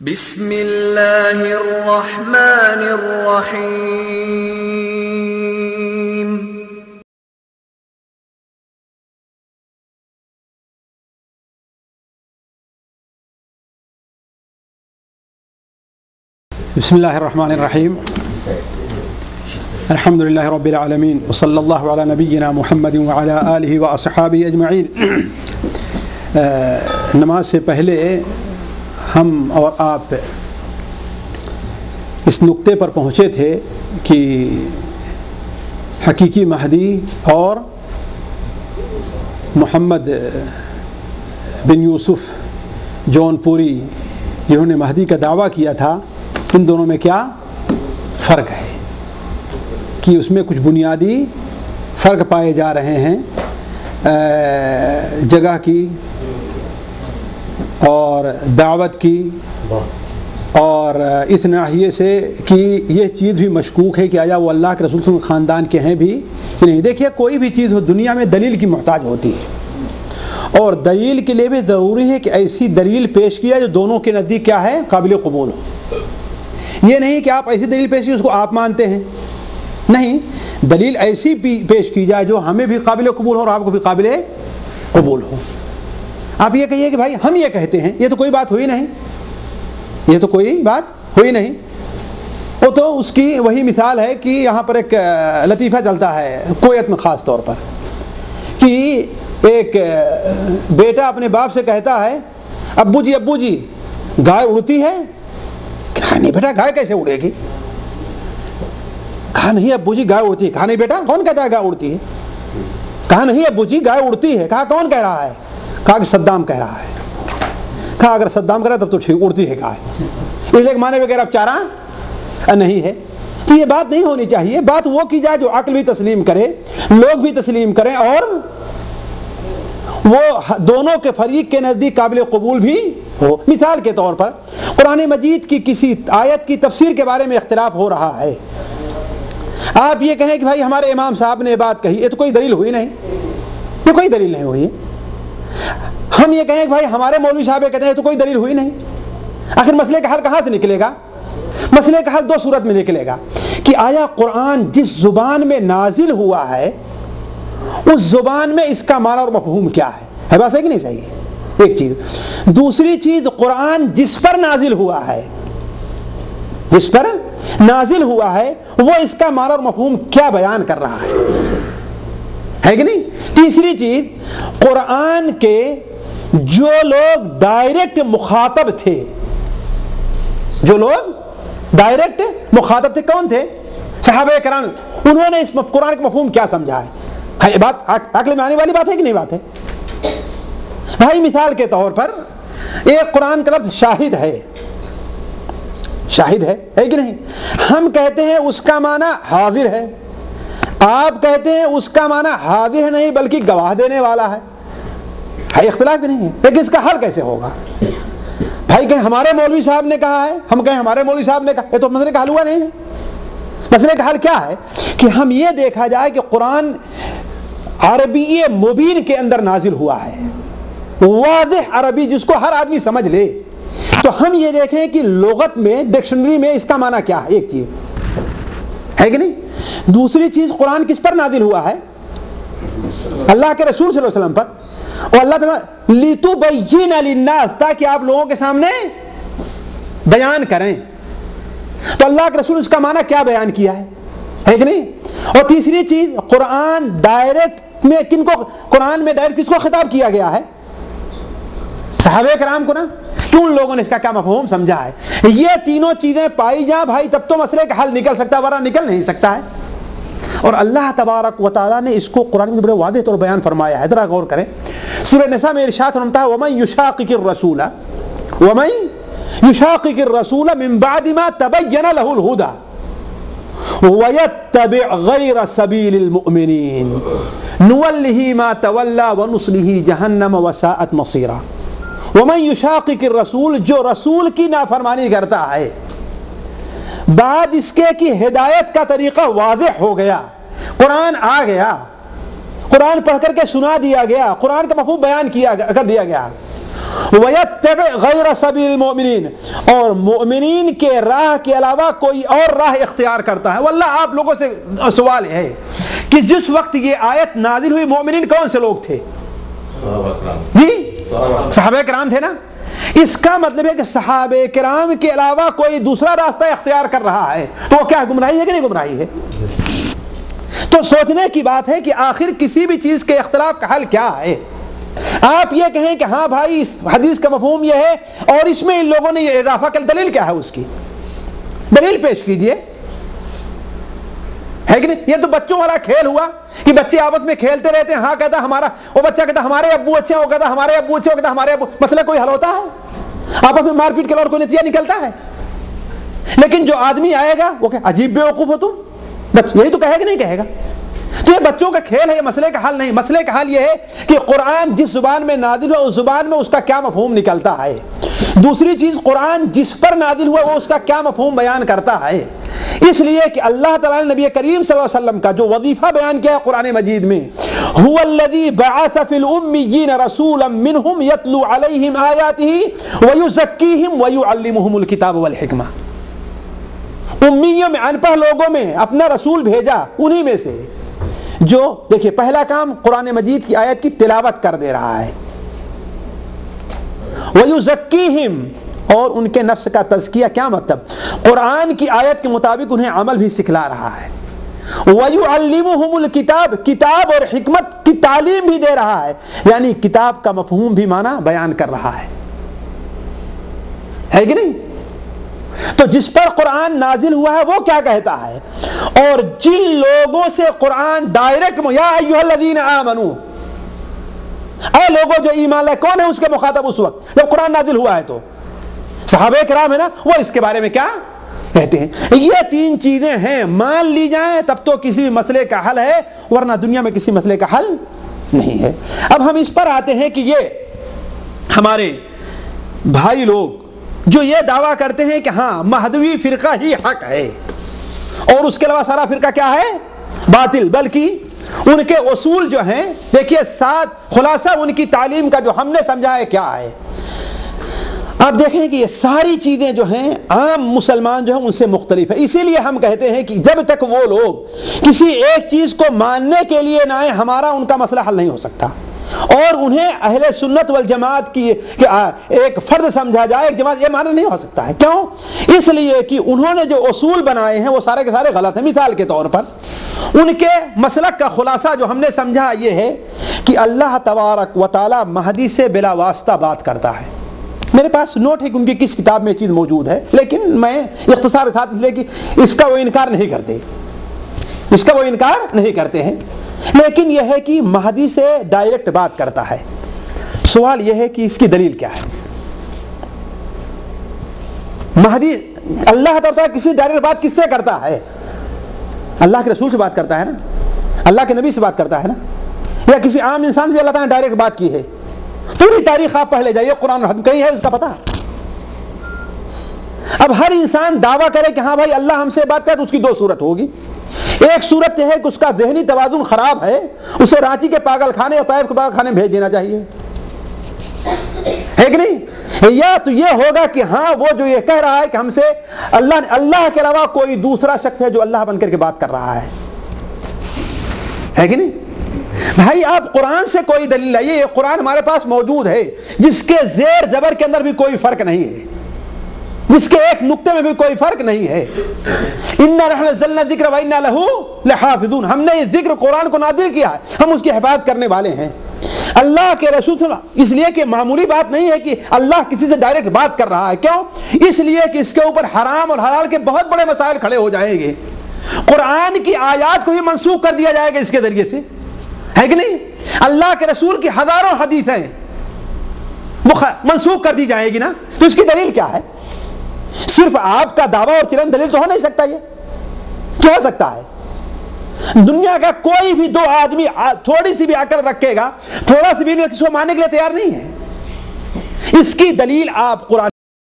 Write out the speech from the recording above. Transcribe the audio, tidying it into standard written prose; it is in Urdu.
بسم اللہ الرحمن الرحیم۔ بسم اللہ الرحمن الرحیم۔ الحمد للہ رب العالمین وصلی اللہ علی نبینا محمد وعلی آلہ واصحابہ اجمعین۔ نماز سے پہلے ہم اور آپ اس نقطے پر پہنچے تھے کہ حقیقی مہدی اور محمد بن یوسف جون پوری جنہوں نے مہدی کا دعویٰ کیا تھا، ان دونوں میں کیا فرق ہے، کہ اس میں کچھ بنیادی فرق پائے جا رہے ہیں جگہ کی اور دعوت کی، اور اس ناحیے سے کہ یہ چیز بھی مشکوک ہے کہ آیا وہ اللہ کے رسول صلی اللہ علیہ وسلم خاندان کے ہیں بھی کہ نہیں۔ دیکھیے، کوئی بھی چیز ہو دنیا میں دلیل کی محتاج ہوتی ہے، اور دلیل کے لیے بھی ضروری ہے کہ ایسی دلیل پیش کیا جو دونوں کے نزدیک کیا ہے، قابل قبول ہو۔ یہ نہیں کہ آپ ایسی دلیل پیش کی اس کو آپ مانتے ہیں، نہیں، دلیل ایسی پیش کی جائے جو ہمیں بھی قابل قبول ہو اور آپ کو بھی قابل قبول ہو۔ آپ یہ کہیے کہ بھائی ہم یہ کہتے ہیں، یہ تو کوئی بات ہوئی نہیں، یہ تو کوئی بات ہوئی نہیں۔ وہ تو اس کی وہی مثال ہے کہ یہاں پر ایک لطیفہ چلتا ہے کویت میں خاص طور پر، کہ ایک بیٹا اپنے باپ سے کہتا ہے، ابو جی گائے اڑتی ہے؟ کہا نہیں بیٹا، گائے کیسے اڑے گی؟ کہا نہیں ابو جی گائے اڑتی ہے۔ کہا نہیں بیٹا، کون کہتا ہے گائے اڑتی ہے؟ کہا نہیں ابو جی گائے اڑتی ہے۔ کہا کون کہہ رہا ہے؟ کہا کہ صدام کہہ رہا ہے۔ کہا اگر صدام کہہ رہا ہے تب تو ٹھیک، اڑتی ہے گائے، اس لیے مانے بغیر اب چارہ نہیں ہے۔ تو یہ بات نہیں ہونی چاہیے، بات وہ کی جائے جو عقل بھی تسلیم کرے، لوگ بھی تسلیم کریں، اور وہ دونوں کے فریق کے نزدیک قابل قبول بھی ہو۔ مثال کے طور پر قرآن مجید کی کسی آیت کی تفسیر کے بارے میں اختلاف ہو رہا ہے، آپ یہ کہیں کہ بھائی ہمارے امام صاحب نے بات کہی، یہ تو کوئی دلیل ہوئی نہیں، یہ کوئی دلیل نہیں ہوئی۔ ہم یہ کہیں کہ بھائی ہمارے مولوی صاحب کہتے ہیں، یہ تو کوئی دلیل ہوئی نہیں۔ آخر مسئلے کا حل کہاں سے نکلے گا؟ مسئلے کا حل دو صورت میں نکلے گا، کہ آیا قرآن جس زبان میں نازل ہوا ہے اس زبان میں اس کا معنی اور مفہوم کیا ہے بات صحیح کہ نہیں صحیح ہے؟ ایک چیز۔ دوسری چیز، قرآن جس پر نازل ہوا ہے، جس پر نازل ہوا ہے وہ اس کا معنی اور مفہوم کیا بیان کر رہا ہے کہ نہیں؟ تیسری چیز، قرآن کے جو لوگ ڈائریکٹ مخاطب تھے، جو لوگ ڈائریکٹ مخاطب تھے، کون تھے؟ صحابہ کرام، انہوں نے اس قرآن کا مفہوم کیا سمجھا ہے؟ یہ بات عقل میں آنے والی بات ہے کہ نہیں بات ہے؟ بھائی مثال کے طور پر ایک قرآن کا لفظ شاہد ہے، شاہد ہے کہ نہیں؟ ہم کہتے ہیں اس کا معنی حاضر ہے، آپ کہتے ہیں اس کا معنی حاضر نہیں بلکہ گواہ دینے والا ہے اختلاف بھی نہیں ہے، لیکن اس کا حل کیسے ہوگا؟ بھائی کہیں ہمارے مولوی صاحب نے کہا ہے، ہم کہیں ہمارے مولوی صاحب نے کہا، یہ تو مسئلے کا حل ہوا نہیں ہے۔ مسئلے کا حل کیا ہے کہ ہم یہ دیکھا جائے کہ قرآن عربی مبین کے اندر نازل ہوا ہے، واضح عربی جس کو ہر آدمی سمجھ لے۔ تو ہم یہ دیکھیں کہ لغت میں، ڈکشنری میں اس کا معنی کیا ہے، ایک چیز ہے کہ نہیں؟ دوسری چیز، قرآن کس پر نازل ہوا ہے؟ اللہ کے رسول صلی اللہ علیہ وسلم پر، اور اللہ تعالیٰ لِتُبَيِّنَ لِلنَّاسِ، تاکہ آپ لوگوں کے سامنے بیان کریں۔ تو اللہ کے رسول اس کا معنی کیا بیان کیا ہے کہ نہیں؟ اور تیسری چیز، قرآن ڈائریکٹ میں کن کو، قرآن میں ڈائریکٹ کس کو خطاب کیا گیا ہے؟ صحابہ کرام کو نا۔ تو ان لوگوں نے اس کا کیا مفہوم سمجھا ہے؟ یہ تینوں چیزیں پائی جائیں بھائی، تب تو مسئلے کا حل نکل سکتا ہے، ورنہ نکل نہیں سکتا ہے۔ اور اللہ تبارک و تعالیٰ نے اس کو قرآن میں بڑے واضح طور بیان فرمایا ہے، ذرا غور کریں۔ سورہ نساء میں ارشاد فرماتا ہے، وَمَن يُشَاقِقِ الرَّسُولَ مِن بَعْدِ مَا تَبَيَّنَ لَهُ الْهُدَى وَيَتَّبِعْ غَيْرَ سَبِيلِ الْمُؤْمِنِينَ نُوَلِّهِ مَا تَوَلَّى وَنُصْلِهِ جَهَنَّمَ وَسَاءَتْ مَصِيرًا۔ وَمَن يُشَاقِقِ الرَّسُولَ، جو رسول کی نافرمانی کرتا ہے، بعد اس کے کہ ہدایت کا طریقہ واضح ہو گیا، قرآن آ گیا، قرآن پڑھ کر کے سنا دیا گیا، قرآن کا مفہوم بیان کر دیا گیا، وَيَتَّبِعْ غَيْرَ سَبِيلِ الْمُؤْمِنِينَ، اور مومنین کے راہ کے علاوہ کوئی اور راہ اختیار کرتا ہے۔ واللہ آپ لوگوں سے سوال ہے کہ جس وقت یہ آیت نازل ہوئی مومنین کون سے لوگ تھے؟ جی صحابہ کرام تھے نا۔ اس کا مطلب ہے کہ صحابہ کرام کے علاوہ کوئی دوسرا راستہ اختیار کر رہا ہے تو وہ کیا گمراہی ہے کہ نہیں گمراہی ہے؟ تو سوچنے کی بات ہے کہ آخر کسی بھی چیز کے اختلاف کا حل کیا ہے؟ آپ یہ کہیں کہ ہاں بھائی اس حدیث کا مفہوم یہ ہے اور اس میں ان لوگوں نے یہ اضافہ کر، دلیل کیا ہے اس کی؟ دلیل پیش کیجئے، ہے کہ نہیں؟ یہ تو بچوں والا کھیل ہوا کہ بچے آپس میں کھیلتے رہتے ہیں، ہاں کہتا ہمارا، وہ بچہ کہتا ہمارے ابو اچھے ہیں، وہ کہتا ہمارے ابو اچھے، وہ کہتا ہمارے ابو، مسئلہ کوئی حل ہوتا ہے؟ آپس میں مار پیٹ کے اور کوئی نتیجہ نکلتا ہے؟ لیکن جو آدمی آئے گا وہ کہ عجیب بے وقوف ہو تم، یہی تو کہے گا نہیں کہے گا؟ تو یہ بچوں کا کھیل ہے، یہ مسئلے کا حل نہیں۔ مسئلے کا حل یہ ہے کہ قرآن جس زبان میں نازل ہوا اس زبان میں اس کا کیا مفہوم نکلتا ہے۔ دوسری چیز، قرآن جس پر نازل ہوا وہ اس کا کیا مفہوم بیان کرتا ہے۔ اس لیے کہ اللہ تعالیٰ نے نبی کریم صلی اللہ علیہ وسلم کا جو وظیفہ بیان کیا ہے قرآن مجید میں، هو الذی بعث فی الامیین رسولا منہم یتلو علیہم آیاتہ ویزکیہم ویعلمہم الکتاب والحکمہ۔ امیوں میں، ان پڑھ لوگوں میں اپنا رسول بھیجا، انہی میں سے جو، دیکھیں پہلا کام قرآن مجید کی آیت کی تلاوت کر دے رہا ہے، وَيُزَكِّيهِمْ، اور ان کے نفس کا تزکیہ، کیا مطلب؟ قرآن کی آیت کے مطابق انہیں عمل بھی سکھلا رہا ہے۔ وَيُعَلِّمُهُمُ الْكِتَابِ، کتاب اور حکمت کی تعلیم بھی دے رہا ہے، یعنی کتاب کا مفہوم بھی معنی بیان کر رہا ہے کہ نہیں؟ تو جس پر قرآن نازل ہوا ہے وہ کیا کہتا ہے؟ اور جن لوگوں سے قرآن ڈائریکٹ، یا ایھا الذین آمنو، اے لوگوں جو ایمان لائے، کون ہے اس کے مخاطب اس وقت جب قرآن نازل ہوا ہے؟ تو صحابہ کرام ہے نا، وہ اس کے بارے میں کیا کہتے ہیں؟ یہ تین چیزیں ہیں، مان لی جائیں تب تو کسی بھی مسئلے کا حل ہے، ورنہ دنیا میں کسی مسئلے کا حل نہیں ہے۔ اب ہم اس پر آتے ہیں کہ یہ ہمارے بھائی لوگ جو یہ دعویٰ کرتے ہیں کہ ہاں مہدوی فرقہ ہی حق ہے اور اس کے علاوہ سارا فرقہ کیا ہے؟ باطل، بلکہ ان کے اصول جو ہیں، دیکھیے ساتھ خلاصہ ان کی تعلیم کا جو ہم نے سمجھا ہے کیا ہے۔ آپ دیکھیں کہ یہ ساری چیزیں جو ہیں عام مسلمان جو ہیں ان سے مختلف ہے۔ اسی لیے ہم کہتے ہیں کہ جب تک وہ لوگ کسی ایک چیز کو ماننے کے لیے نہ آئے، ہمارا ان کا مسئلہ حل نہیں ہو سکتا، اور انہیں اہل سنت والجماعت کی ایک فرد سمجھا جائے، ایک جماعت، یہ معنی نہیں ہو سکتا ہے۔ کیوں؟ اس لیے کہ انہوں نے جو اصول بنائے ہیں وہ سارے کے سارے غلط ہیں۔ مثال کے طور پر ان کے مسلک کا خلاصہ جو ہم نے سمجھا یہ ہے کہ اللہ تبارک و تعالی مہدی سے بلا واسطہ بات کرتا ہے۔ میرے پاس نوٹ ہے کہ ان کی کس کتاب میں چیز موجود ہے، لیکن میں اختصار کے ساتھ اس لیے کہ اس کا وہ انکار نہیں کرتے، اس کا وہ انکار نہیں کرتے ہیں، لیکن یہ ہے کہ مہدی سے ڈائریکٹ بات کرتا ہے۔ سوال یہ ہے کہ اس کی دلیل کیا ہے؟ مہدی، اللہ تعالیٰ کسی ڈائریکٹ بات کس سے کرتا ہے؟ اللہ کے رسول سے بات کرتا ہے نا، اللہ کے نبی سے بات کرتا ہے نا، یا کسی عام انسان سے بھی اللہ تعالیٰ نے ڈائریکٹ بات کی ہے؟ پوری تاریخ آپ پڑھ لے جائیے، قرآن اور حدیث کہیں ہے اس کا پتہ۔ اب ہر انسان دعویٰ کرے کہ ہاں بھائی اللہ ہم سے بات کرے تو اس کی دو صورت ہوگی۔ ایک صورت یہ ہے کہ اس کا ذہنی توازن خراب ہے، اسے رانچی کے پاگل خانے یا طائف کے پاگل خانے میں بھیج دینا چاہیے، ہے کہ نہیں؟ یا تو یہ ہوگا کہ ہاں وہ جو یہ کہہ رہا ہے کہ ہم سے اللہ کے علاوہ کوئی دوسرا شخص ہے جو اللہ بن کر کے بات کر رہا ہے کہ نہیں؟ بھائی آپ قرآن سے کوئی دلیل لائیے، یہ قرآن ہمارے پاس موجود ہے جس کے زیر زبر کے اندر بھی کوئی فرق نہیں ہے، جس کے ایک نقطے میں بھی کوئی فرق نہیں ہے۔ اِنَّا نَحْنُ نَزَّلْنَا الذِّكْرَ وَإِنَّا لَهُ لَحَافِظُونَ، ہم نے یہ ذکر قرآن کو نازل کیا ہے، ہم اس کی حفاظت کرنے والے ہیں۔ اللہ کے رسول صلی اللہ علیہ وسلم، اس لیے کہ معمولی بات نہیں ہے کہ اللہ کسی سے ڈائریکٹ بات کر رہا ہے، کیوں؟ اس لیے کہ اس کے اوپر حرام اور حلال کے بہت بڑے مسائل کھڑے ہو جائیں گے، قرآن کی آیات کو ہی منسوخ کر دیا جائے گا اس کے ذریعے سے، ہے کہ نہیں؟ اللہ کے رسول کی ہزاروں حدیثیں منسوخ کر دی جائے گی نا، تو اس کی دلیل کیا ہے؟ صرف آپ کا دعویٰ اور چلن دلیل تو ہو نہیں سکتا، یہ کیا ہو سکتا ہے؟ دنیا کا کوئی بھی دو آدمی تھوڑی سی بھی عقل رکھے گا، تھوڑا سی بھی کسی کو ماننے کے لیے تیار نہیں ہے۔ اس کی دلیل آپ قرآن